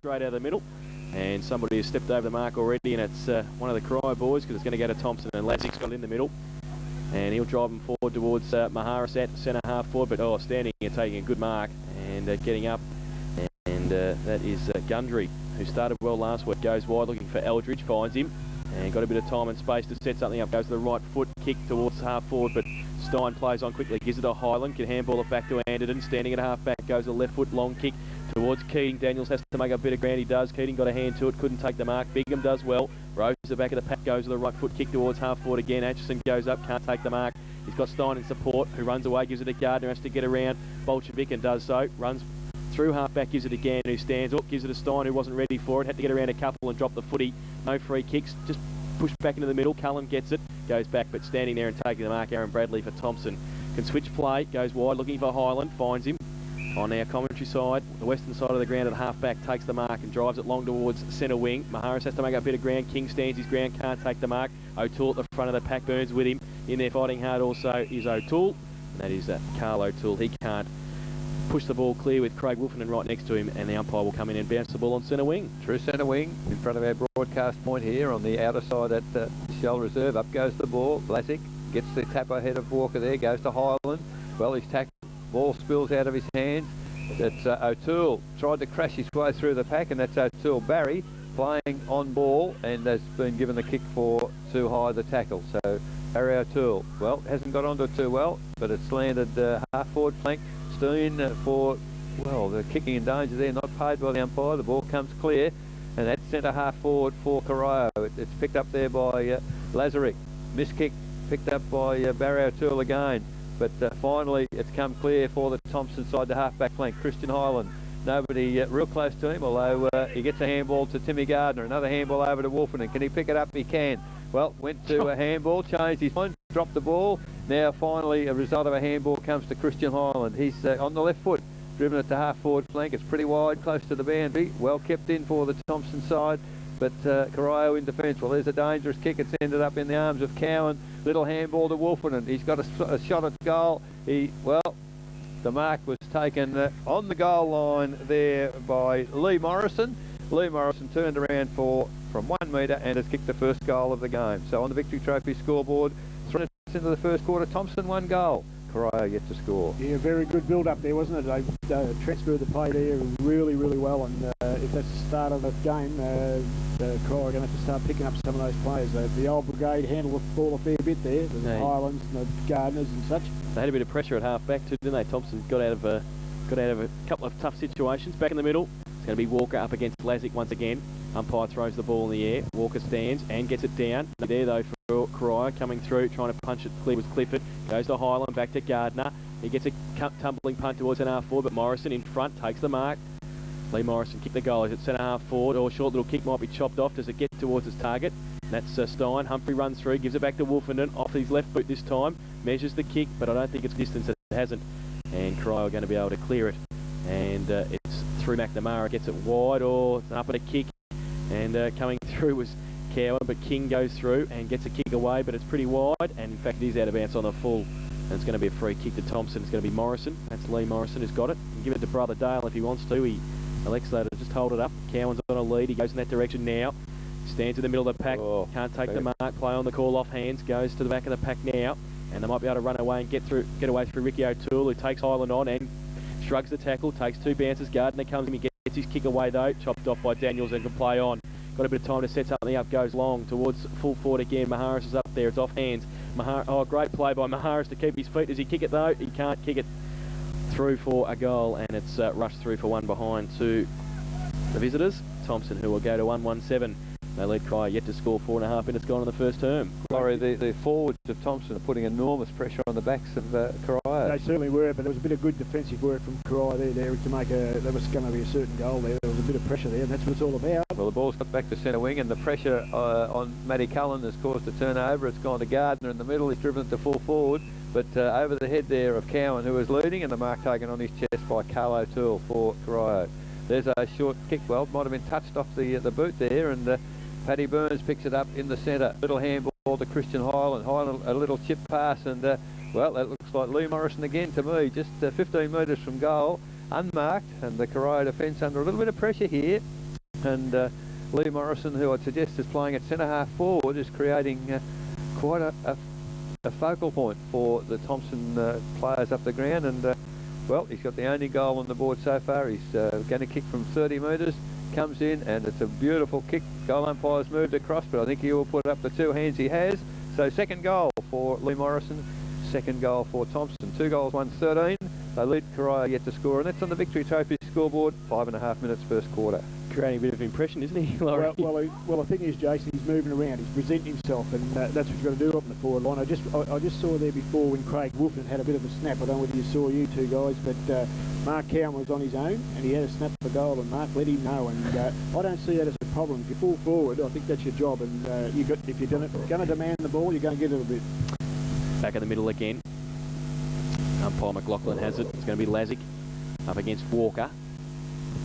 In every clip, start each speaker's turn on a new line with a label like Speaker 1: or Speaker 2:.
Speaker 1: straight out of the middle. And somebody has stepped over the mark already, and it's one of the Corio boys, because it's going to go to Thomson, and Lazik's got it in the middle. And he'll drive him forward towards Maharis at centre half forward, but standing and taking a good mark and getting up. And that is Gundry, who started well last week, goes wide looking for Eldridge, finds him, and got a bit of time and space to set something up, goes to the right foot, kick towards half forward, but Stein plays on quickly, gives it to Highland, can handball it back to Anderton, standing at half back, goes a left foot long kick towards Keating. Daniels has to make a bit of ground, he does. Keating got a hand to it, couldn't take the mark. Bigham does well, Rose at the back of the pack, goes to the right foot, kick towards half forward again. Atchison goes up, can't take the mark. He's got Stein in support, who runs away, gives it to Gardner, has to get around Bolshevik and does so, runs through half back, gives it again, who stands up, gives it to Stein, who wasn't ready for it, had to get around a couple and drop the footy. No free kicks, just pushed back into the middle. Cullen gets it, goes back, but standing there and taking the mark, Aaron Bradley for Thomson. Can switch play, goes wide, looking for Highland, finds him on our commentary side, the western side of the ground at half back, takes the mark and drives it long towards centre wing. Maharis has to make a bit of ground, King stands his ground, can't take the mark. O'Toole at the front of the pack, Burns with him. In there fighting hard also is O'Toole, and that is Carl O'Toole. He can't push the ball clear with Craig Wolfenden right next to him, and the umpire will come in and bounce the ball on centre wing.
Speaker 2: True centre wing in front of our broadcast point here on the outer side at Shell Reserve. Up goes the ball. Lazik gets the tap ahead of Walker there, goes to Highland. Well, he's tackled. Ball spills out of his hands. It's O'Toole tried to crash his way through the pack, and that's O'Toole. Barry playing on ball and has been given the kick for too high the tackle. So Barry O'Toole, well, hasn't got onto it too well, but it's landed half forward flank. Steen for, well, the kicking in danger there, not paid by the umpire. The ball comes clear, and that's centre half forward for Corio. It's picked up there by Lazarick. Miss kick picked up by Barry O'Toole again. But finally, it's come clear for the Thomson side, the half-back flank. Christian Highland, nobody real close to him, although he gets a handball to Timmy Gardner. Another handball over to Wolfenden. Can he pick it up? He can. Well, went to a handball, changed his mind, dropped the ball. Now, finally, a result of a handball comes to Christian Highland. He's on the left foot, driven it to half-forward flank. It's pretty wide, close to the boundary. Well kept in for the Thomson side. But Corio in defence. Well, there's a dangerous kick. It's ended up in the arms of Cowan. Little handball to Wolfenden. He's got a shot at goal. Well, the mark was taken on the goal line there by Lee Morrison. Lee Morrison turned around from 1 metre and has kicked the first goal of the game. So on the Victory Trophy scoreboard, 3 minutes into the first quarter, Thomson 1 goal. Corio yet to score.
Speaker 3: Yeah, very good build-up there, wasn't it? They transferred the play there really, really well, and if that's the start of the game, Corio are going to have to start picking up some of those players. The old brigade handled the ball a fair bit there, the Highlands and the Gardeners and such.
Speaker 1: They had a bit of pressure at half-back too, didn't they? Thomson got out of a couple of tough situations. Back in the middle, it's going to be Walker up against Lazik once again. Umpire throws the ball in the air. Walker stands and gets it down. There though for Corio, coming through, trying to punch it clear was Clifford. Goes to Highland, back to Gardner. He gets a tumbling punt towards centre half forward, but Morrison in front takes the mark. Lee Morrison kicked the goal. Is it centre half forward or a short little kick might be chopped off? Does it get towards its target? And that's Stein. Humphrey runs through, gives it back to Wolfenden off his left boot this time. Measures the kick, but I don't think it's distance. It hasn't. And Corio are going to be able to clear it. And it's through McNamara. Gets it wide or it's up at a kick. And coming through was Cowan, but King goes through and gets a kick away, but it's pretty wide. And in fact, it is out of bounds on the full. And it's going to be a free kick to Thomson. It's going to be Morrison. That's Lee Morrison who's got it. He can give it to Brother Dale if he wants to. He elects to just hold it up. Cowan's on a lead. He goes in that direction now. Stands in the middle of the pack. Can't take the mark. Play on the call off hands. Goes to the back of the pack now. And they might be able to run away and get away through Ricky O'Toole, who takes Highland on and shrugs the tackle. Takes 2 bounces. Gardner comes in. He gets his kick away though. Chopped off by Daniels and can play on. Got a bit of time to set something up. Goes long towards full forward again. Maharis is up there. It's off hands. Great play by Maharis to keep his feet. Does he kick it though? He can't kick it through for a goal, and it's rushed through for 1 behind to the visitors. Thomson, who will go to 1-1-7. They lead Corio yet to score. 4.5 minutes gone in the first term.
Speaker 2: Laurie, the forwards of Thomson are putting enormous pressure on the backs of Corio.
Speaker 3: They certainly were, but there was a bit of good defensive work from Corio there to make there was going to be a certain goal there. There was a bit of pressure there, and that's what it's all about.
Speaker 2: Well, the ball's got back to centre wing, and the pressure on Matty Cullen has caused a turnover. It's gone to Gardner in the middle. He's driven it to full forward, but over the head there of Cowan, who was leading, and the mark taken on his chest by Carl O'Toole for Corio. There's a short kick. Well, might have been touched off the boot there, and Paddy Burns picks it up in the centre. Little handball to Christian Highland. Highland, a little chip pass, and well, that looks like Lee Morrison again to me. Just 15 metres from goal, unmarked, and the Corio defence under a little bit of pressure here. And Lee Morrison, who I'd suggest is playing at centre-half forward, is creating quite a focal point for the Thomson players up the ground. And well, he's got the only goal on the board so far. He's going to kick from 30 metres, comes in, and it's a beautiful kick. Goal umpire's moved across, but I think he will put up the 2 hands he has. So second goal for Lee Morrison, second goal for Thomson. 2 goals, 1-13. They lead Corio yet to score, and that's on the Victory Trophy scoreboard. 5.5 minutes first quarter.
Speaker 1: Creating a bit of impression, isn't he, Laurie?
Speaker 3: Well, the thing is, Jason, he's moving around, he's presenting himself, and that's what you've got to do up in the forward line. I just saw there before when Craig Wolfen had a bit of a snap. I don't know whether you saw you two guys, but Mark Cowan was on his own, and he had a snap for goal, and Mark let him know. And I don't see that as a problem. If you fall forward, I think that's your job, and if you're going to demand the ball, you're going to get it a bit.
Speaker 1: Back in the middle again. Umpire McLaughlin has it. It's going to be Lazic up against Walker.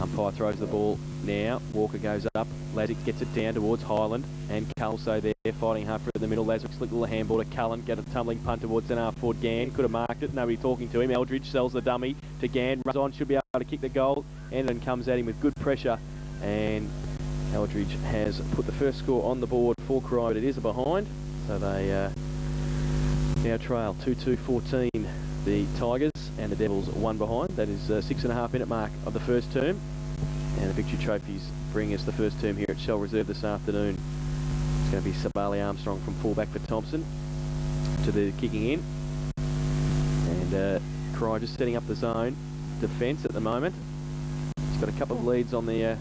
Speaker 1: Umpire throws the ball now. Walker goes up. Lazic gets it down towards Highland. And Culso there fighting hard for it in the middle. Lazic slick little handball to Cullen. Get a tumbling punt towards centre forward Gann. Could have marked it. Nobody talking to him. Eldridge sells the dummy to Gann. Runs on. Should be able to kick the goal. Anderton comes at him with good pressure. And Eldridge has put the first score on the board for Corio. But it is a behind. So they now trail 2-2-14. The Tigers, and the Devils 1 behind. That is 6.5 minute mark of the first term. And the Victory Trophies bring us the first term here at Shell Reserve this afternoon. It's going to be Sabali Armstrong from fullback for Thomson to the kicking in. And Corio just setting up the zone defence at the moment. He's got a couple of leads on the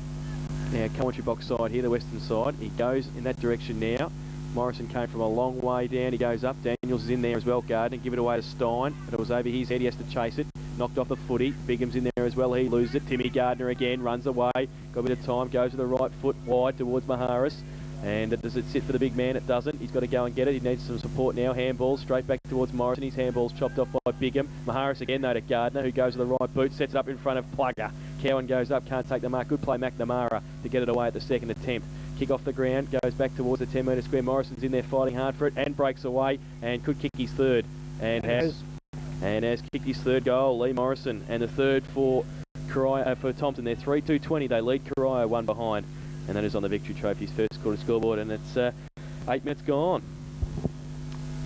Speaker 1: commentary box side here, the western side. He goes in that direction now. Morrison came from a long way down. He goes up. Daniels is in there as well, guarding. Give it away to Stein. But it was over his head. He has to chase it. Knocked off the footy. Bigham's in there as well. He loses it. Timmy Gardner again runs away. Got a bit of time. Goes with the right foot wide towards Maharis. And does it sit for the big man? It doesn't. He's got to go and get it. He needs some support now. Handball straight back towards Morrison. His handball's chopped off by Bigham. Maharis again though to Gardner, who goes with the right boot. Sets it up in front of Plugger. Cowan goes up. Can't take the mark. Good play McNamara to get it away at the second attempt. Kick off the ground, goes back towards the 10 metre square. Morrison's in there fighting hard for it and breaks away and could kick his third. And has kicked his third goal, Lee Morrison. And the third for Corio, for Thomson. They're 3-2-20. They lead Corio 1 behind. And that is on the Victory Trophy's first quarter scoreboard. And it's 8 minutes gone.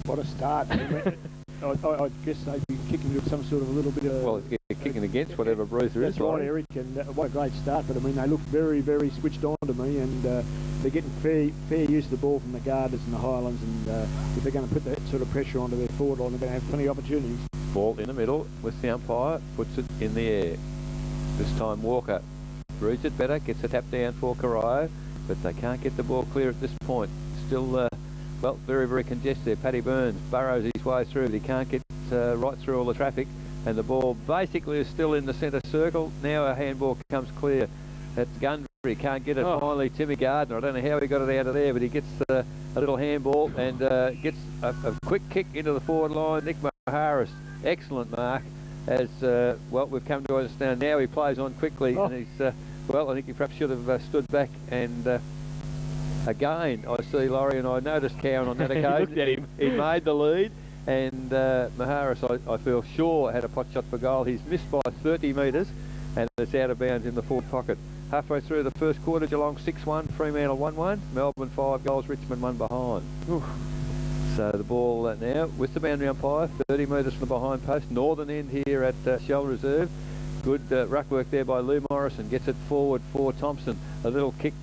Speaker 3: What a start. I guess they'd be kicking with some sort of a little bit of...
Speaker 2: Well, it's kicking against whatever bruiser is.
Speaker 3: That's right, Eric, and what a great start. But I mean, they look very, very switched on to me, and they're getting fair use of the ball from the Gardners and the Highlands, and if they're going to put that sort of pressure onto their forward line, they're going to have plenty of opportunities.
Speaker 2: Ball in the middle with the umpire, puts it in the air. This time Walker reads it better, gets a tap down for Corio, but they can't get the ball clear at this point. Still, well, very, very congested there. Paddy Burns burrows his way through, but he can't get right through all the traffic. And the ball basically is still in the centre circle. Now a handball comes clear. That's Gundry, can't get it. Finally, Timmy Gardner, I don't know how he got it out of there, but he gets a little handball and gets a quick kick into the forward line. Nick Maharis, excellent mark. As well, we've come to understand now he plays on quickly, and he's well, I think he perhaps should have stood back. And again, I see Laurie, and I noticed Cowan on that occasion.
Speaker 1: Looked at him.
Speaker 2: He made the lead. And Maharis, I feel sure, had a pot shot for goal. He's missed by 30 metres, and it's out of bounds in the forward pocket. Halfway through the first quarter, Geelong 6-1, Fremantle 1-1, Melbourne 5 goals, Richmond 1 behind. Oof. So the ball now with the boundary umpire, 30 metres from the behind post, northern end here at Shell Reserve. Good ruck work there by Lou Morrison, gets it forward for Thomson. A little kick.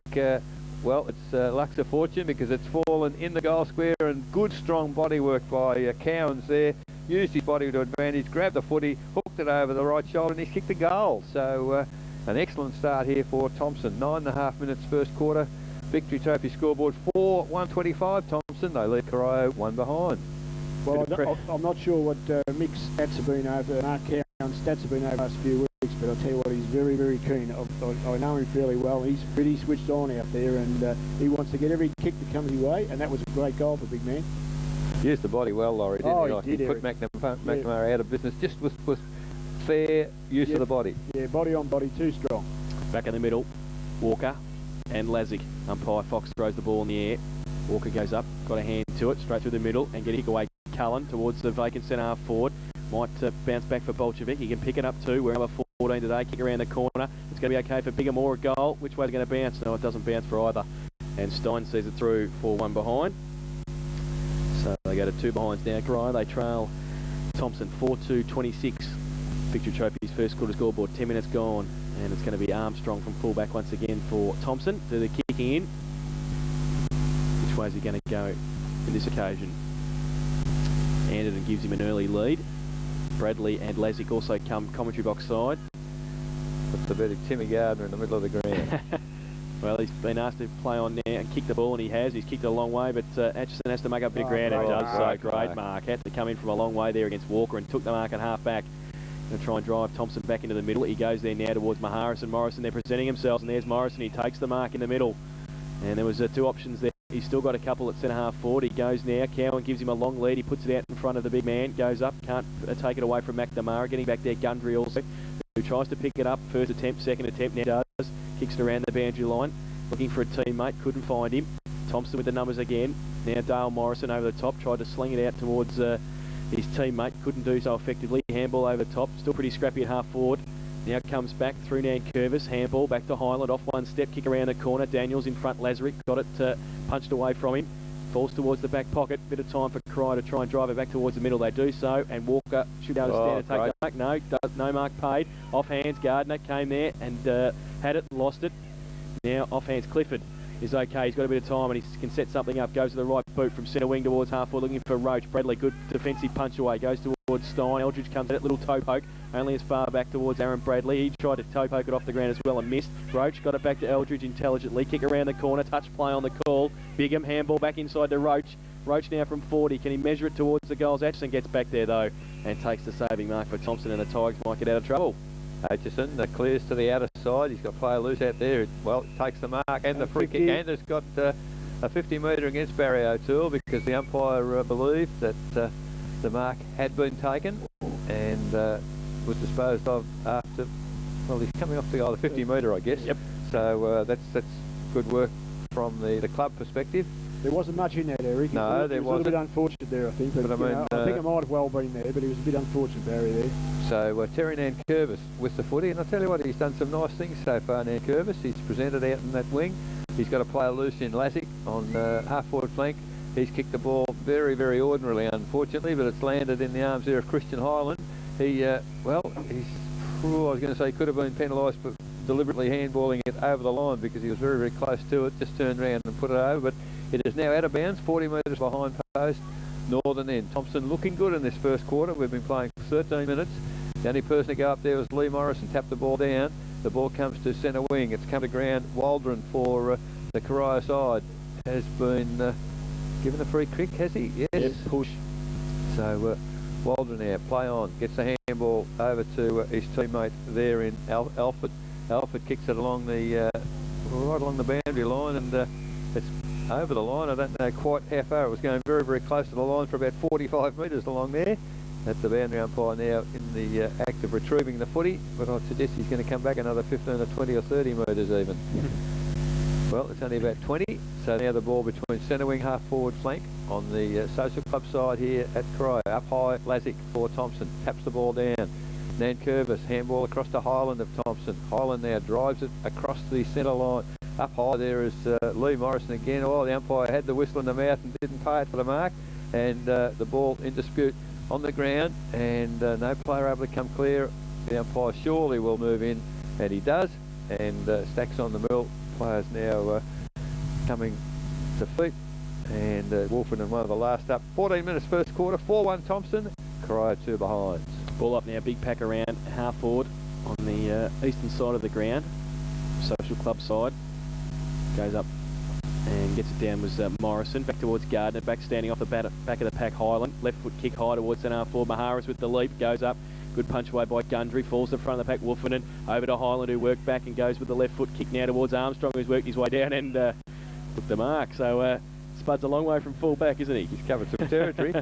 Speaker 2: Well, it's luck's a fortune because it's fallen in the goal square, and good strong body work by Cowans there. Used his body to advantage, grabbed the footy, hooked it over the right shoulder, and he's kicked a goal. So an excellent start here for Thomson. 9.5 minutes first quarter. Victory Trophy scoreboard 4-125 Thomson. They lead Corio 1 behind.
Speaker 3: Well, I'm not sure what Mick's stats have been over, Mark Cowan's stats have been over the last few weeks, but I'll tell you what, he's very, very keen. I know him fairly well. He's pretty switched on out there, and he wants to get every kick that comes his way, and that was a great goal for big man.
Speaker 2: Used the body well, Laurie, didn't he?
Speaker 3: He
Speaker 2: put McNamara out of business just with fair use of the body.
Speaker 3: Yeah, body on body, too strong.
Speaker 1: Back in the middle, Walker and Lazic. Umpire Fox throws the ball in the air. Walker goes up, got a hand to it, straight through the middle, and get a kick away. Cullen towards the vacant centre half forward. Might bounce back for Bolchevic. He can pick it up too, wherever forward 14 today. Kick around the corner. It's going to be okay for Bigamore a goal. Which way is it going to bounce? No, it doesn't bounce for either. And Stein sees it through for 1 behind. So they go to 2 behinds now. Corio, they trail Thomson 4-2-26. Victory Trophy's first quarter scoreboard, 10 minutes gone. And it's going to be Armstrong from fullback once again for Thomson. Do the kicking in. Which way is he going to go in this occasion? Anderton gives him an early lead. Bradley and Lazic also come commentary box side.
Speaker 2: What's the better Timmy Gardner in the middle of the ground?
Speaker 1: Well, he's been asked to play on now and kick the ball, and he has. He's kicked it a long way, but Atchison has to make up a bit of ground, and does so. Great mark. Had to come in from a long way there against Walker and took the mark at half back. Going to try and drive Thomson back into the middle. He goes there now towards Maharis and Morrison. They're presenting themselves, and there's Morrison. He takes the mark in the middle. And there was 2 options there. He's still got a couple at centre-half forward. He goes now. Cowan gives him a long lead. He puts it out in front of the big man. Goes up. Can't take it away from McNamara. Getting back there, Gundry also, who tries to pick it up. First attempt, second attempt. Now does. Kicks it around the boundary line. Looking for a teammate. Couldn't find him. Thomson with the numbers again. Now Dale Morrison over the top. Tried to sling it out towards his teammate. Couldn't do so effectively. Handball over the top. Still pretty scrappy at half forward. Now comes back through Nankervis. Handball back to Highland. Off one step. Kick around the corner. Daniels in front. Lazarick got it punched away from him. Falls towards the back pocket. Bit of time for Corio to try and drive it back towards the middle. They do so. And Walker should be able to stand and take the mark. No, no mark paid. Off hands. Gardner came there and had it and lost it. Now off hands. Clifford is okay. He's got a bit of time and he can set something up. Goes to the right boot from centre wing towards half forward, looking for Roach. Bradley, good defensive punch away. Goes towards Stein. Eldridge comes at it. Little toe poke. Only as far back towards Aaron Bradley. He tried to toe poke it off the ground as well and missed. Roach got it back to Eldridge intelligently. Kick around the corner. Touch play on the call. Bigham handball back inside to Roach. Roach now from 40. Can he measure it towards the goals? Atchison gets back there though and takes the saving mark for Thomson, and the Tigers might get out of trouble.
Speaker 2: Atchison clears to the outer side. He's got player loose out there. Well, takes the mark and the free kick, and has got a 50 metre against Barry O'Toole because the umpire believed that the mark had been taken and was disposed of after. Well, he's coming off the 50 metre, I guess. Yep. So that's good work from the club perspective.
Speaker 3: There wasn't much in that, Eric.
Speaker 2: No, there wasn't.
Speaker 3: It was a little bit unfortunate there, I think. But I mean, I think it might have well been there, but it was a bit unfortunate, Barry, there. So
Speaker 2: Terry Nankervis with the footy, and I tell you what, he's done some nice things so far, Nankervis. He's presented out in that wing. He's got a player loose in Lazic on half-forward flank. He's kicked the ball very, very ordinarily, unfortunately, but it's landed in the arms there of Christian Highland. I was going to say could have been penalised for deliberately handballing it over the line because he was very, very close to it, just turned around and put it over, but it is now out of bounds, 40 metres behind post, northern end. Thomson looking good in this first quarter. We've been playing for 13 minutes. The only person to go up there was Lee Morrison, tapped the ball down. The ball comes to centre wing. It's come to ground. Waldron for the Corio side has been given a free kick, has he? Yes.
Speaker 1: Yep, push.
Speaker 2: So Waldron now, play on, gets the handball over to his teammate there in Alford. Alford kicks it along the right along the boundary line, and it's over the line. I don't know quite how far. It was going very, very close to the line for about 45 metres along there. That's the boundary umpire now in the act of retrieving the footy, but I'd suggest he's going to come back another 15 or 20 or 30 metres even. Well, it's only about 20, so now the ball between centre wing, half forward flank on the social club side here at Corio. Up high, Lazic for Thomson, taps the ball down. Nankervis, handball across to Highland of Thomson. Highland now drives it across the centre line. Up high there is Lee Morrison again. Oh, the umpire had the whistle in the mouth and didn't pay it for the mark. And the ball in dispute on the ground, and no player able to come clear. The umpire surely will move in, and he does. And stacks on the mill. Players now coming to feet. And Wolfen in one of the last up. 14 minutes first quarter, 4-1 Thomson. Corio 2 behind.
Speaker 1: Ball up now, big pack around, half forward on the eastern side of the ground. Social club side. Goes up and gets it down was Morrison. Back towards Gardner, back standing off the back of the pack, Highland. Left foot kick high towards centre forward. Maharis with the leap, goes up. Good punch away by Gundry, falls in front of the pack. Wolfenden over to Highland, who worked back and goes with the left foot kick now towards Armstrong, who's worked his way down and took the mark. So Spud's a long way from full back, isn't he?
Speaker 2: He's covered some territory.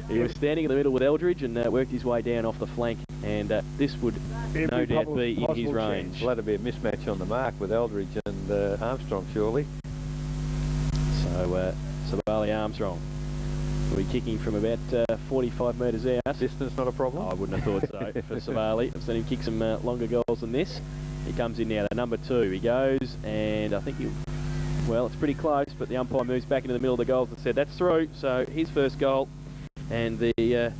Speaker 1: He was standing in the middle with Eldridge and worked his way down off the flank, and this would no doubt be in his range.
Speaker 2: Well, that'd be a mismatch on the mark with Eldridge and Armstrong, surely.
Speaker 1: So Sabali Armstrong We'll be kicking from about 45 metres out.
Speaker 2: Distance not a problem?
Speaker 1: Oh, I wouldn't have thought so for Savali. I've seen him kick some longer goals than this. He comes in now, the number 2. He goes, and I think well, it's pretty close, but the umpire moves back into the middle of the goals and said that's through. So his first goal, and the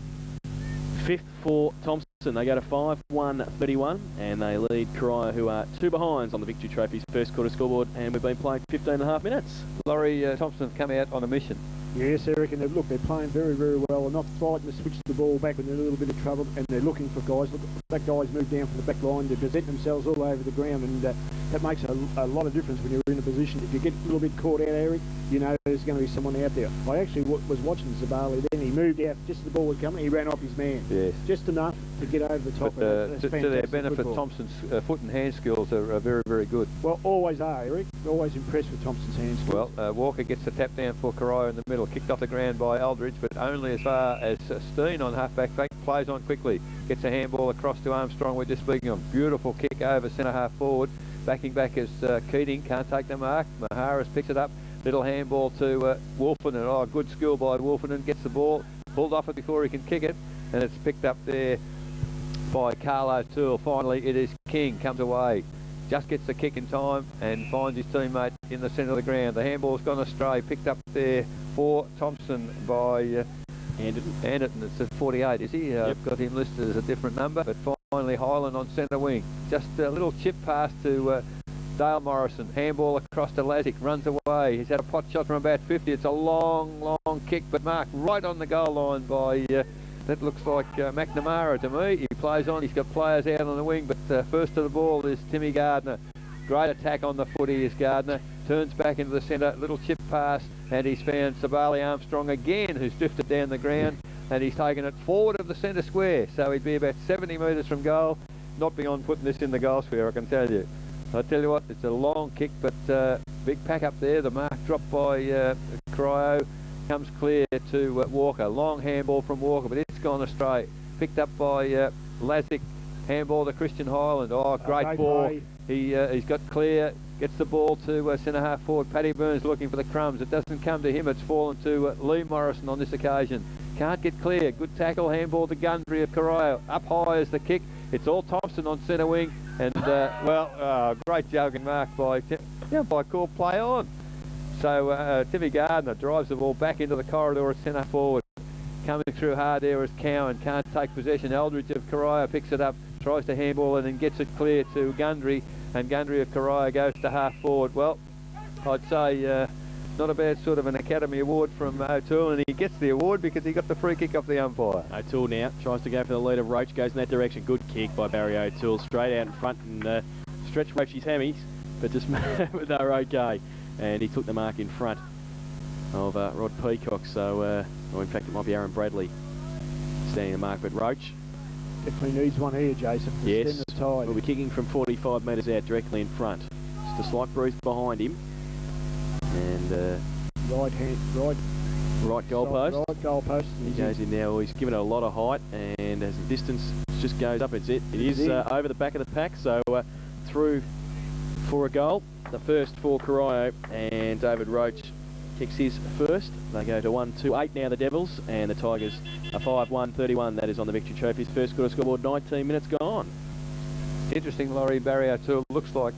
Speaker 1: 5th for Thomson. They go to 5-1-31, and they lead Corio, who are 2 behinds on the Victory Trophy's first quarter scoreboard, and we've been playing 15.5 minutes.
Speaker 2: Laurie, Thomson have come out on a mission.
Speaker 3: Yes, Eric, and look, they're playing very, very well. They're not fighting to switch the ball back when they're in a little bit of trouble, and they're looking for guys. Look, that guys move down from the back line. They present themselves all over the ground, and that makes a lot of difference when you're in a position. If you get a little bit caught out, Eric, you know there's going to be someone out there. I actually was watching Savali then. He moved out just as the ball was coming. He ran off his man.
Speaker 2: Yes.
Speaker 3: Just enough to get over the top.
Speaker 2: But to their benefit, Thomson's foot and hand skills are very, very good.
Speaker 3: Well, always are, Eric. Always impressed with Thomson's hand skills.
Speaker 2: Well, Walker gets the tap down for Corio in the middle. Kicked off the ground by Aldridge, but only as far as Steen on half-back flank. Plays on quickly. Gets a handball across to Armstrong. We're just speaking of. Beautiful kick over centre-half forward. Backing back is Keating. Can't take the mark. Maharis picks it up. Little handball to Wolfenden. Oh, good skill by Wolfenden. Gets the ball. Pulled off it before he can kick it. And it's picked up there by Carlo Toole. Finally, it is King. Comes away. Just gets the kick in time and finds his teammate in the centre of the ground. The handball's gone astray. Picked up there for Thomson by Anderton. It's at 48, is he?
Speaker 1: Yep.
Speaker 2: I've got him listed as a different number. But finally, Highland on centre wing. Just a little chip pass to Dale Morrison. Handball across to Lazic. Runs away. He's had a pot shot from about 50. It's a long, long kick, but marked right on the goal line by... that looks like McNamara to me. He plays on. He's got players out on the wing, but first to the ball is Timmy Gardner. Great attack on the footy is Gardner. Turns back into the centre. Little chip pass, and he's found Savali Armstrong again, who's drifted down the ground, and he's taken it forward of the centre square. So he'd be about 70 metres from goal. Not beyond putting this in the goal square, I can tell you. I tell you what, it's a long kick, but big pack up there. The mark dropped by Corio. Comes clear to Walker. Long handball from Walker, but it's gone astray. Picked up by Lazic. Handball to Christian Highland. Oh, great ball. He's got clear. Gets the ball to centre-half forward. Paddy Burns looking for the crumbs. It doesn't come to him. It's fallen to Lee Morrison on this occasion. Can't get clear. Good tackle. Handball to Gundry of Corio. Up high is the kick. It's all Thomson on centre wing. And, great jogging mark by call play on. So Timmy Gardner drives the ball back into the corridor at centre forward. Coming through hard there is Cowan. Can't take possession. Eldridge of Corio picks it up. Tries to handball and then gets it clear to Gundry. And Gundry of Corio goes to half forward. Well, I'd say not a bad sort of an Academy Award from O'Toole, and he gets the award because he got the free kick off the umpire.
Speaker 1: O'Toole now tries to go for the lead of Roach, goes in that direction. Good kick by Barry O'Toole, straight out in front and stretched Roach's hammies, but just they were okay. And he took the mark in front of Rod Peacock, so, or in fact it might be Aaron Bradley standing the mark, but Roach
Speaker 3: definitely needs one here, Jason.
Speaker 1: Yes, we'll be kicking from 45 metres out directly in front. Just a slight bruise behind him. And
Speaker 3: right
Speaker 1: goalpost.
Speaker 3: Right goalpost.
Speaker 1: He goes in now. He's given it a lot of height, and as the distance just goes up, it is over the back of the pack. So through for a goal. The first for Corio, and David Roach kicks his first. They go to 1-2-8 now, the Devils, and the Tigers are 5-1-31. That is on the Victory Trophy's first quarter scoreboard. 19 minutes gone.
Speaker 2: Interesting, Laurie. Barry O'Toole looks like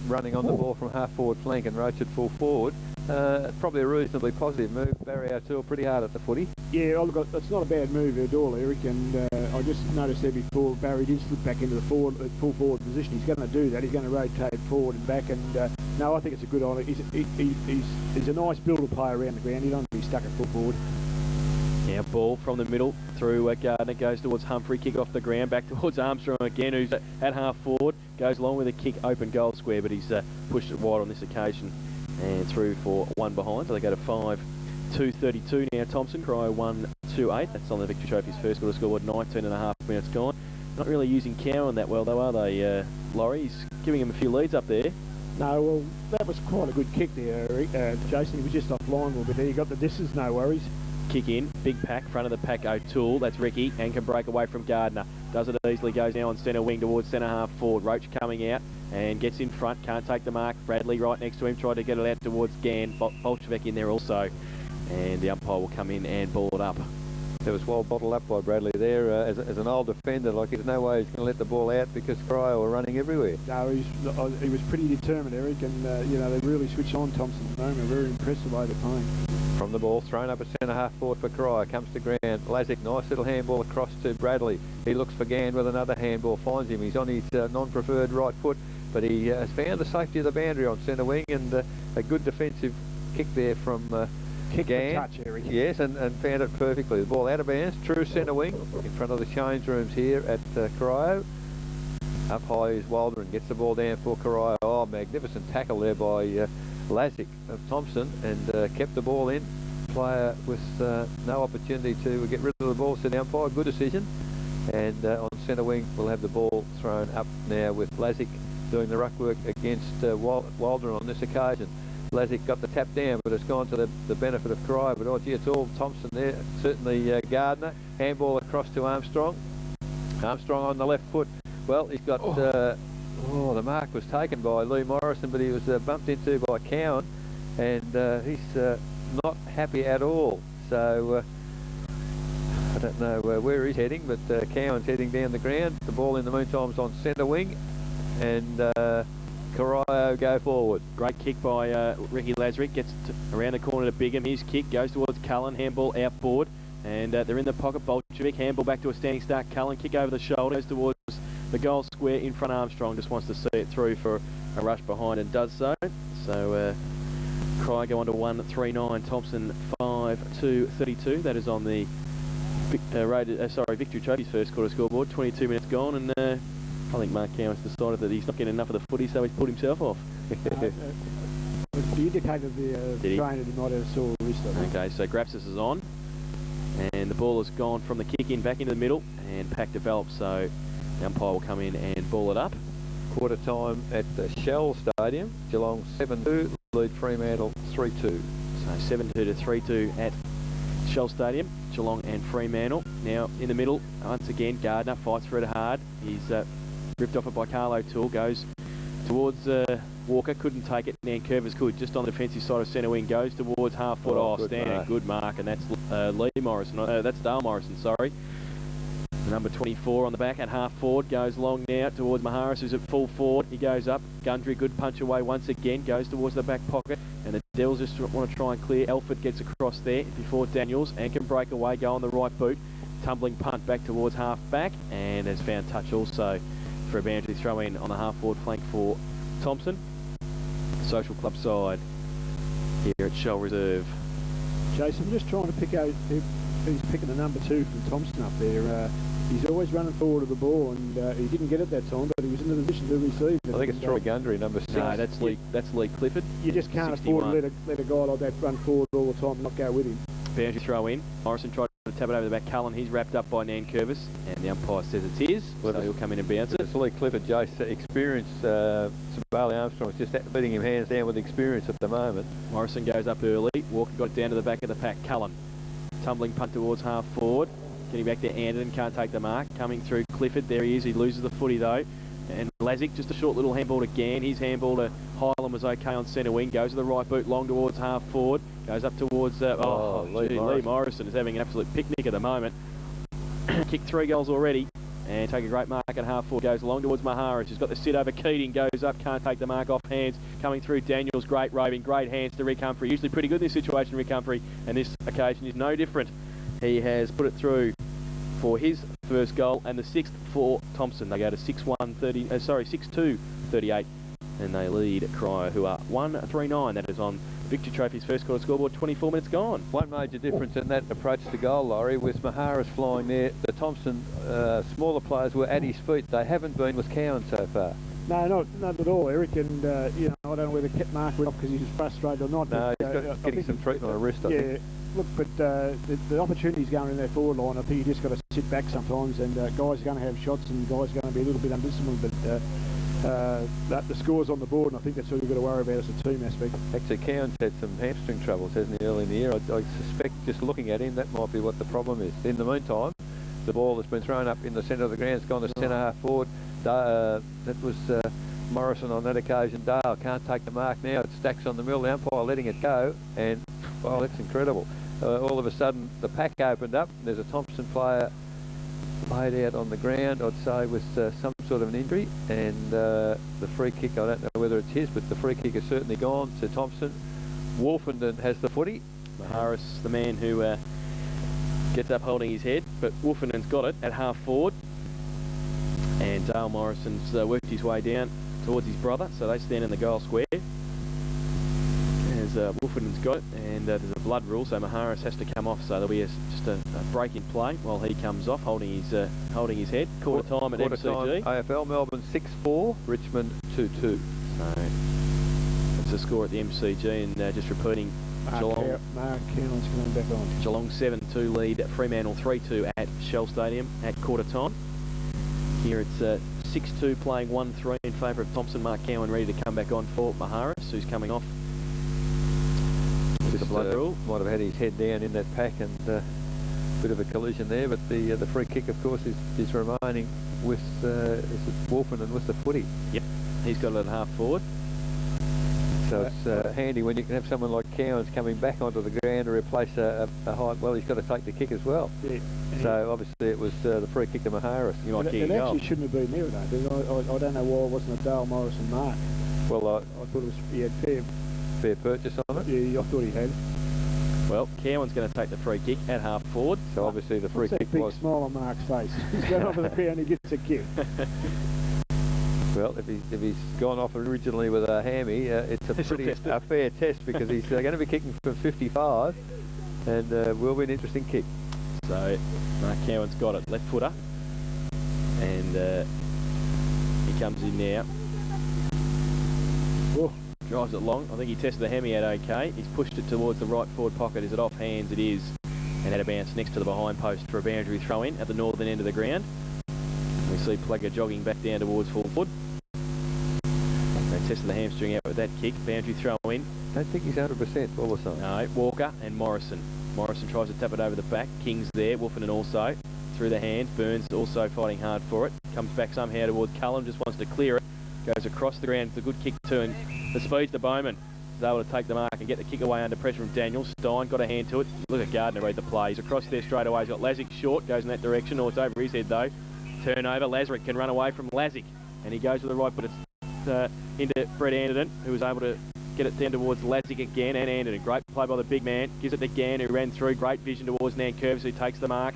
Speaker 2: running on the ball from half forward flank and Roach at full forward. Probably a reasonably positive move. Barry O'Toole pretty hard at the footy.
Speaker 3: Yeah, it's not a bad move at all, Eric, and I just noticed there before Barry did slip back into the full forward position. He's going to do that. He's going to rotate forward and back, and no, I think it's a good honour. He's a nice builder player around the ground. He doesn't be stuck at full forward.
Speaker 1: Now ball from the middle through Gardner, goes towards Humphrey, kick off the ground, back towards Armstrong again, who's at half forward, goes along with a kick, open goal square, but he's pushed it wide on this occasion and through for one behind. So they go to 5-2-32 now. Thomson, Corio 1-2-8. That's on the Victory Trophy's first quarter scoreboard. 19.5 minutes gone. Not really using Cowan that well though, are they, Laurie? He's giving him a few leads up there.
Speaker 3: No, well, that was quite a good kick there, Jason. He was just offline a little bit there. He got the distance, no worries.
Speaker 1: Kick in, big pack, front of the pack O'Toole, that's Ricky, and can break away from Gardner. Does it easily, goes now on centre wing towards centre half forward. Roach coming out and gets in front, can't take the mark. Bradley right next to him, tried to get it out towards Gann. Bolchevik in there also. and the umpire will come in and ball it up.
Speaker 2: That was well bottled up by Bradley there. As an old defender, like there's no way he's going to let the ball out because Corio were running everywhere.
Speaker 3: No, he was pretty determined, Eric, and you know, they really switched on Thomson at the moment. Very impressed with the way they're playing.
Speaker 2: From the ball, thrown up at centre half forward for Corio, comes to ground. Lazic, nice little handball across to Bradley. He looks for Gann with another handball, finds him. He's on his non-preferred right foot, but he has found the safety of the boundary on centre wing, and a good defensive kick there from
Speaker 3: Kick
Speaker 2: Gann.
Speaker 3: the touch, Eric.
Speaker 2: Yes, and found it perfectly. The ball out of bounds, true centre wing, in front of the change rooms here at Corio. Up high is Waldron, gets the ball down for Corio. Oh, magnificent tackle there by Lazic of Thomson, and kept the ball in. Player with no opportunity to get rid of the ball, said the umpire. Good decision. And on centre wing, we'll have the ball thrown up now with Lazic doing the ruck work against Waldron on this occasion. Lazic got the tap down, but it's gone to the benefit of Corio. But oh gee, it's all Thomson there. Certainly Gardner. Handball across to Armstrong. Armstrong on the left foot. Well, he's got... the mark was taken by Lee Morrison, but he was bumped into by Cowan, and he's not happy at all. So I don't know where he's heading, but Cowan's heading down the ground. The ball in the meantime's on centre wing, and Corio go forward.
Speaker 1: Great kick by Ricky Lazic, gets around the corner to Bigham. His kick goes towards Cullen, handball outboard, and they're in the pocket. Bolshevik, handball back to a standing start. Cullen, kick over the shoulder, goes towards the goal square in front. Armstrong just wants to see it through for a rush behind and does so. So Corio go on to 1-3-9, Thomson 5-2-32. That is on the Victory Trophy's first quarter scoreboard. 22 minutes gone, and I think Mark Cowan's decided that he's not getting enough of the footy, so he's pulled himself off.
Speaker 3: He indicated the trainer did not have a sore wrist.
Speaker 1: Okay, so Grapsis is on, and the ball has gone from the kick in back into the middle, and pack develops, so the umpire will come in and ball it up.
Speaker 2: Quarter time at the Shell Stadium. Geelong 7-2, lead Fremantle 3-2.
Speaker 1: So 7-2 to 3-2 at Shell Stadium, Geelong and Fremantle. Now in the middle, once again, Gardner fights for it hard. He's ripped off it by Carlo Toole, goes towards Walker, couldn't take it. Nankervis could, just on the defensive side of centre wing, goes towards half foot. Good mark, and that's Lee Morrison. That's Dale Morrison, sorry. Number 24 on the back at half forward, goes long now towards Maharis, who's at full forward. He goes up. Gundry, good punch away once again, goes towards the back pocket, and the Devils just want to try and clear. Elford gets across there before Daniels and can break away, go on the right boot. Tumbling punt back towards half back, and has found touch also for a boundary throw in on the half forward flank for Thomson. Social club side here at Shell Reserve.
Speaker 3: Jason, I'm just trying to pick out who's picking the number 2 from Thomson up there. He's always running forward of the ball, and he didn't get it that time, but he was in the position to receive it.
Speaker 2: I think it's Troy Gundry, number 6.
Speaker 1: No, that's Lee Clifford.
Speaker 3: You just can't
Speaker 1: 61.
Speaker 3: afford to let a guy like that run forward all the time and not go with him.
Speaker 1: Boundary throw in. Morrison tried to tap it over the back. Cullen, he's wrapped up by Nankervis, and the umpire says it's his, so he'll come in and bounce it.
Speaker 2: It's Lee Clifford, Jace. Experience, Sabali Armstrong is just beating him hands down with experience at the moment.
Speaker 1: Morrison goes up early. Walker got it down to the back of the pack. Cullen, tumbling punt towards half forward. Getting back to Anderton, can't take the mark. Coming through Clifford, there he is. He loses the footy though. And Lazic, just a short little handball to Gann. His handball to Hyland was okay on centre wing. Goes to the right boot, long towards half forward. Goes up towards... Lee Morrison is having an absolute picnic at the moment. Kicked 3 goals already. And take a great mark at half forward. Goes along towards Maharis. He's got the sit over Keating. Goes up, can't take the mark off hands. Coming through Daniels, great roving, great hands to Rick Humphrey. Usually pretty good in this situation, Rick Humphrey. And this occasion is no different. He has put it through for his first goal, and the 6th for Thomson. They go to 6-2-38, and they lead Corio, who are 1-3-9. That is on Victory Trophy's first quarter scoreboard. 24 minutes gone.
Speaker 2: One major difference in that approach to goal, Laurie, with Maharis flying there. The Thomson smaller players were at his feet. They haven't been with Cowan so far.
Speaker 3: No, not at all, Eric. And I don't know whether Mark went off because he was frustrated or not.
Speaker 2: No, he's getting some treatment on the wrist, I think.
Speaker 3: Look, but the opportunities going in their forward line, I think you just got to sit back sometimes, and guys are going to have shots, and guys are going to be a little bit undisciplined, but the score's on the board, and I think that's all you've got to worry about as a team aspect.
Speaker 2: Actually, Cowan's had some hamstring troubles, hasn't he, early in the year? I suspect, just looking at him, that might be what the problem is. In the meantime, the ball has been thrown up in the centre of the ground. It's gone to centre half forward. That was Morrison on that occasion. Dale can't take the mark now. It stacks on the middle. The umpire letting it go, and, well, that's incredible. all of a sudden the pack opened up. There's a Thomson player laid out on the ground, I'd say, with some sort of an injury, and the free kick, I don't know whether it's his, but the free kick has certainly gone to Thomson. Wolfenden has the footy.
Speaker 1: Maharis, the man who gets up holding his head, but Wolfenden's got it at half forward, and Dale Morrison's worked his way down towards his brother, so they stand in the goal square. As Wolfenden's got it, and there's a blood rule, so Maharis has to come off, so there'll be just a break in play while he comes off holding his head. Quarter time at MCG.
Speaker 2: AFL Melbourne 6-4, Richmond 2-2.
Speaker 1: So that's the score at the MCG, and just repeating,
Speaker 3: Mark Cowan's coming back on.
Speaker 1: Geelong 7-2 lead at Fremantle 3-2 at Shell Stadium at quarter time. Here it's 6-2 playing 1-3 in favour of Thomson. Mark Cowan ready to come back on for Maharis, who's coming off with the blood rule.
Speaker 2: Might have had his head down in that pack, and a bit of a collision there, but the free kick, of course, is remaining with Wolfenden with the footy.
Speaker 1: Yep, he's got it at half forward.
Speaker 2: So it's handy when you can have someone like Cowans coming back onto the ground to replace a height. Well, he's got to take the kick as well. Yeah. So obviously it was the free kick to Maharis.
Speaker 3: It actually shouldn't have been there, though. I don't know why it wasn't a Dale Morrison mark.
Speaker 2: Well,
Speaker 3: I thought he had
Speaker 2: fair purchase on it.
Speaker 3: Yeah, I thought he had.
Speaker 1: Well, Cowan's going to take the free kick at half forward.
Speaker 2: So obviously the free kick was...
Speaker 3: big smile on Mark's face. He's going over the ground and he gets a kick.
Speaker 2: Well, if he's gone off originally with a hammy, it's a fair test, because he's going to be kicking from 55, and will be an interesting kick.
Speaker 1: So Mark Cowan's got it, left footer, and he comes in now.
Speaker 3: Oh.
Speaker 1: Drives it long. I think he tested the hammy out okay. He's pushed it towards the right forward pocket. Is it off hands? It is, and had a bounce next to the behind post for a boundary throw in at the northern end of the ground. We see Plugger jogging back down towards full foot. They tested the hamstring out with that kick. Boundary throw in.
Speaker 2: Don't think he's 100% all the time.
Speaker 1: No, Walker and Morrison. Morrison tries to tap it over the back. King's there. Wolfenden also. Through the hands. Burns also fighting hard for it. Comes back somehow towards Cullen. Just wants to clear it. Goes across the ground. It's a good kick too. And the speed's to Bowman. Is able to take the mark and get the kick away under pressure from Daniels. Stein got a hand to it. Look at Gardner read the play. He's across there straight away. He's got Lazic short. Goes in that direction. Or it's over his head though. Turnover. Lazarick can run away from Lazic, and he goes to the right, but it's into Brett Anderton, who was able to get it down towards Lazic again, and Anderton. Great play by the big man. Gives it to Gann, who ran through. Great vision towards Nankervis, who takes the mark,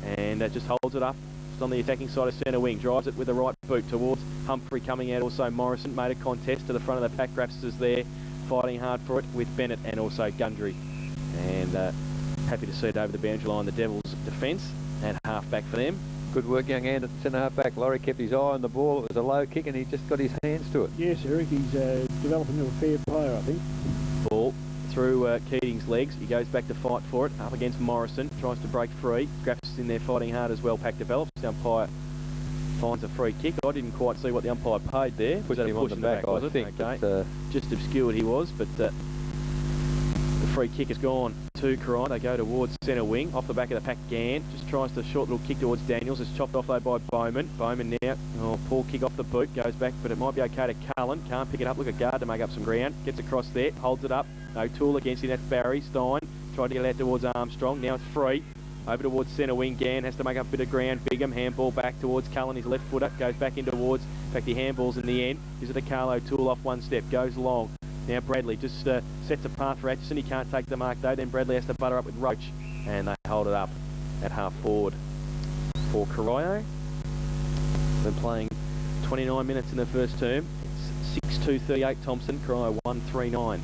Speaker 1: and just holds it up. Just on the attacking side of centre wing. Drives it with the right boot towards Humphrey coming out. Also Morrison made a contest to the front of the pack. Graps is there, fighting hard for it with Bennett and also Gundry. And happy to see it over the boundary line. The Devils' defence and half back for them.
Speaker 2: Good work, young Anderton, centre half back. Laurie kept his eye on the ball. It was a low kick, and he just got his hands to it.
Speaker 3: Yes, Eric, he's developing into a fair player, I think.
Speaker 1: Ball through Keating's legs. He goes back to fight for it. Up against Morrison. Tries to break free. Graff's in there fighting hard as well. Pack develops. The umpire finds a free kick. I didn't quite see what the umpire paid there.
Speaker 2: Pushed him on the back, was it?
Speaker 1: I think. Okay. Just obscured he was, but the free kick is gone to Corio. They go towards centre wing, off the back of the pack. Gann just tries to short little kick towards Daniels. It's chopped off though by Bowman. Bowman now, poor kick off the boot, goes back, but it might be okay to Cullen. Can't pick it up. Look at Guard to make up some ground. Gets across there, holds it up. No tool against him. That's Barry. Stein tried to get it out towards Armstrong. Now it's free. Over towards centre wing. Gann has to make up a bit of ground. Bigham handball back towards Cullen. His left footer goes back in towards. In fact, he handballs in the end. Gives it to Carlo. Tool off one step. Goes long. Now Bradley just sets a path for Atchison. He can't take the mark though. Then Bradley has to butter up with Roach, and they hold it up at half forward for Corio. Been playing 29 minutes in the first term. It's 6-2-38 Thomson. Corio 1-3-9.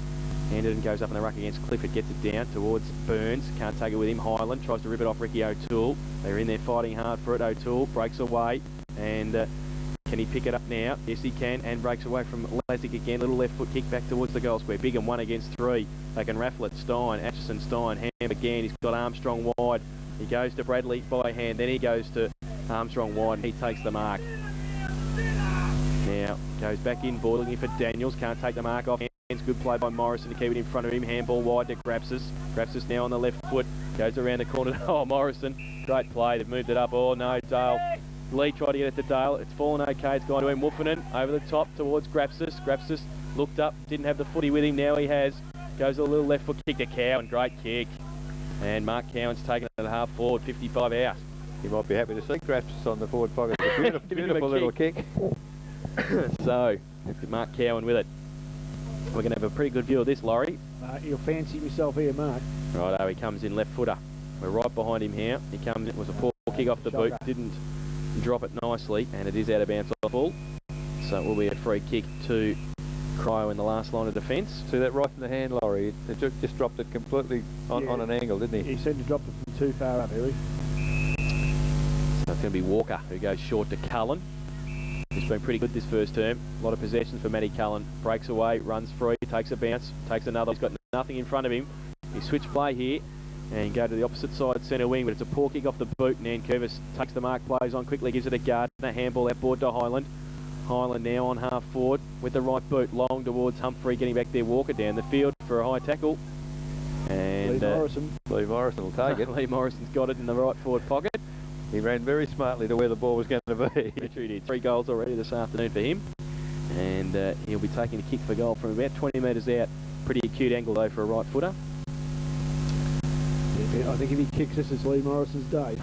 Speaker 1: Anderton goes up in the ruck against Clifford. Gets it down towards Burns. Can't take it with him. Highland tries to rip it off Ricky O'Toole. They're in there fighting hard for it. O'Toole breaks away, and can he pick it up now? Yes, he can, and breaks away from Lazic again. Little left foot kick back towards the goal square. Bigham 1 against 3. They can raffle it. Stein, Atchison, Stein, Ham again. He's got Armstrong wide. He goes to Bradley by hand. Then he goes to Armstrong wide, and he takes the mark. Now, goes back in, ball looking for Daniels. Can't take the mark off. Hands, good play by Morrison to keep it in front of him. Handball wide to Grapsis. Grapsis now on the left foot. Goes around the corner. Oh, Morrison. Great play. They've moved it up. Oh, no, Dale. Lee tried to get it to Dale. It's fallen okay. It's gone to him. Wolfenden over the top towards Grapsis. Grapsis looked up. Didn't have the footy with him. Now he has. Goes a little left foot kick to Cowan. Great kick. And Mark Cowan's taken it at half forward, 55 out.
Speaker 2: You might be happy to see Grasps on the forward pocket. It's a beautiful, beautiful little kick.
Speaker 1: So, Mark Cowan with it. We're going to have a pretty good view of this, Laurie.
Speaker 3: You'll fancy yourself here, Mark.
Speaker 1: Righto, he comes in left footer. We're right behind him here. He comes in, was a poor kick off the boot, didn't drop it nicely, and it is out of bounds off ball. So it will be a free kick to Corio in the last line of defence.
Speaker 2: See that right in the hand, Laurie? It just dropped it completely on an angle, didn't he?
Speaker 3: He seemed to drop it from too far up, really.
Speaker 1: So it's going to be Walker who goes short to Cullen. He's been pretty good this first term. A lot of possessions for Matty Cullen. Breaks away, runs free, takes a bounce, takes another. He's got nothing in front of him. He switch play here and go to the opposite side centre wing, but it's a poor kick off the boot. Nankervis takes the mark, plays on quickly, gives it a Gardner. Handball outboard to Highland. Highland now on half forward with the right boot, long towards Humphrey, getting back there. Walker down the field for a high tackle. And
Speaker 2: Lee Morrison will take it.
Speaker 1: Lee Morrison's got it in the right forward pocket.
Speaker 2: He ran very smartly to where the ball was going to be.
Speaker 1: He did. 3 goals already this afternoon for him. And he'll be taking a kick for goal from about 20 metres out. Pretty acute angle though for a right footer.
Speaker 3: Yeah, I think if he kicks this, it's Lee Morrison's day.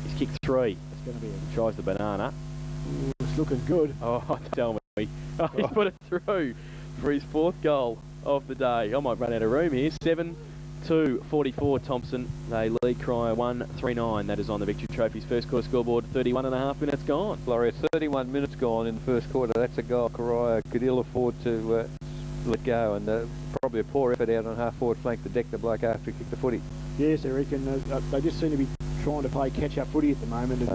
Speaker 1: He's kicked 3.
Speaker 3: It's going to be
Speaker 1: He tries the banana.
Speaker 3: Ooh, it's looking good.
Speaker 1: Oh, tell me. Oh, he's put it through for his 4th goal of the day. I might run out of room here. 7-2-44 Thomson. They lead Corio 1-3-9. That is on the Victory Trophy's first quarter scoreboard. 31.5 minutes gone.
Speaker 2: Laurie, 31 minutes gone in the first quarter. That's a goal Corio could ill afford to let go, and probably a poor effort out on half forward flank to deck the bloke after he kicked the footy.
Speaker 3: Yes, I reckon they just seem to be trying to play catch-up footy at the moment, and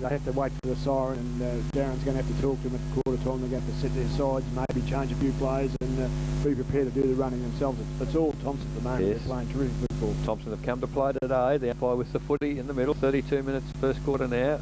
Speaker 3: they have to wait for the siren, and Darren's going to have to talk to them at quarter time. They're going to have to set their sides, maybe change a few plays, and be prepared to do the running themselves. It's all Thomson at the moment.
Speaker 2: Yes.
Speaker 3: They're playing terrific football.
Speaker 2: Thomson have come to play today. The umpire with the footy in the middle. 32 minutes first quarter now.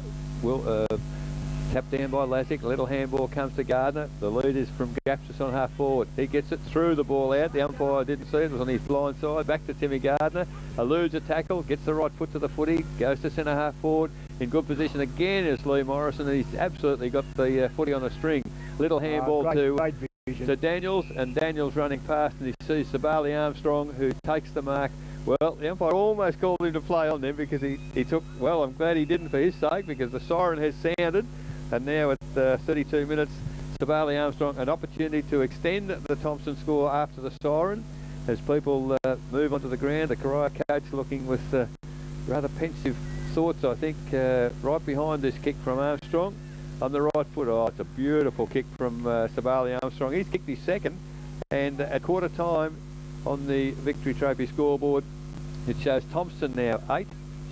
Speaker 2: Tapped down by Lazic. A little handball comes to Gardner. The lead is from Gapsis on half forward. He gets it through the ball out. The umpire didn't see it. It was on his blind side. Back to Timmy Gardner. Eludes a tackle. Gets the right foot to the footy. Goes to centre half forward. In good position again is Lee Morrison. He's absolutely got the footy on the string. Little handball to Daniels. And Daniels running past, and he sees Sabali Armstrong, who takes the mark. Well, the umpire almost called him to play on them because he took... Well, I'm glad he didn't for his sake, because the siren has sounded. And now at 32 minutes, Sabali Armstrong, an opportunity to extend the Thomson score after the siren. As people move onto the ground, the Corio coach looking with rather pensive thoughts, I think, right behind this kick from Armstrong on the right foot. Oh, it's a beautiful kick from Sabali Armstrong. He's kicked his 2nd, and at quarter time on the Victory Trophy scoreboard, it shows Thomson now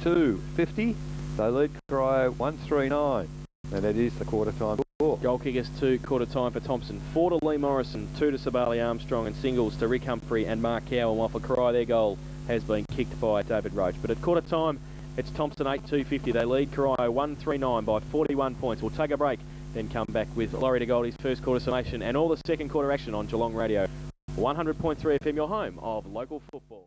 Speaker 2: 8-2-50. They lead Corio 1-3-9. And that is the quarter time score.
Speaker 1: Goal kickers to quarter time for Thomson. 4 to Lee Morrison, 2 to Sabali Armstrong, and singles to Rick Humphrey and Mark Cowan, while for Corio their goal has been kicked by David Roach. But at quarter time, it's Thomson 8-2-50. They lead Corio 1-3-9 by 41 points. We'll take a break, then come back with Laurie de Goldie's first quarter summation and all the second quarter action on Geelong Radio. 100.3 FM, your home of local football.